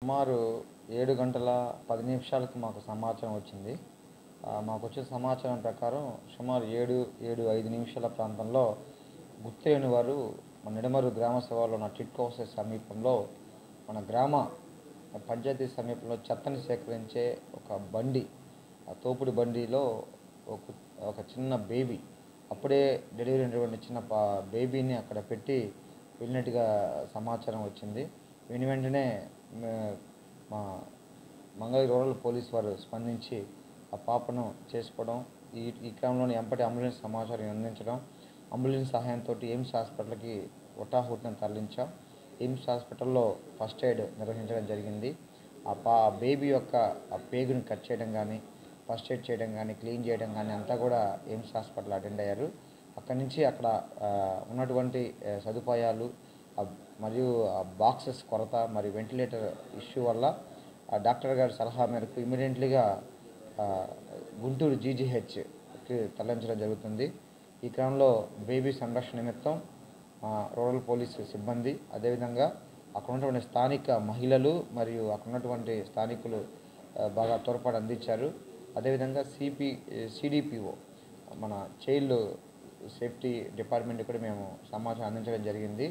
సుమారు 7 గంటల 10 నిమిషాలకు మాకు సమాచారం వచ్చింది. మాకొచ్చిన సమాచారం ప్రకారం సుమారు 7:05 నిమిషాల ప్రాంతంలో గుర్తులేని వారు మన నిడమర్రు గ్రామ శివారులో ఉన్న టిట్కో హౌసెస్ సమీపంలో మన గ్రామ పంచాయతీ సమీపంలో చెత్తని సేకరించే ఒక బండి, ఆ తోపుడు బండిలో ఒక ఒక చిన్న బేబీ, అప్పుడే డెలివరీ అయినటువంటి చిన్న బేబీని అక్కడ పెట్టి వెళ్ళినట్టుగా సమాచారం వచ్చింది. వెంటనే మా మంగళగిరి రూరల్ పోలీస్ వారు స్పందించి ఆ పాపను చేసుకోవడం, ఈ క్రమంలోనే ఎంపటి అంబులెన్స్ సమాచారం అందించడం, అంబులెన్స్ సహాయంతో ఎయిమ్స్ హాస్పిటల్కి హుటాహుటిన తరలించాం. ఎయిమ్స్ హాస్పిటల్లో ఫస్ట్ ఎయిడ్ నిర్వహించడం జరిగింది. బేబీ యొక్క ఆ పేగుని కట్ చేయడం కానీ, ఫస్ట్ ఎయిడ్ చేయడం కానీ, క్లీన్ చేయడం కానీ అంతా కూడా ఎయిమ్స్ హాస్పిటల్ అటెండ్ అయ్యారు. అక్కడి నుంచి అక్కడ ఉన్నటువంటి సదుపాయాలు మరియు బాక్సెస్ కొరత మరియు వెంటిలేటర్ ఇష్యూ వల్ల డాక్టర్ గారి సలహా మేరకు ఇమీడియట్లీగా గుంటూరు జీజీహెచ్కి తరలించడం జరుగుతుంది. ఈ క్రమంలో బేబీ సంరక్షణ నిమిత్తం రూరల్ పోలీసు సిబ్బంది, అదేవిధంగా అక్కడ ఉన్నటువంటి స్థానిక మహిళలు మరియు అక్కడ ఉన్నటువంటి స్థానికులు బాగా తోడ్పాటు అందించారు. అదేవిధంగా సిడిపిఓ మన చైల్డ్ సేఫ్టీ డిపార్ట్మెంట్ కూడా మేము సమాచారం అందించడం జరిగింది.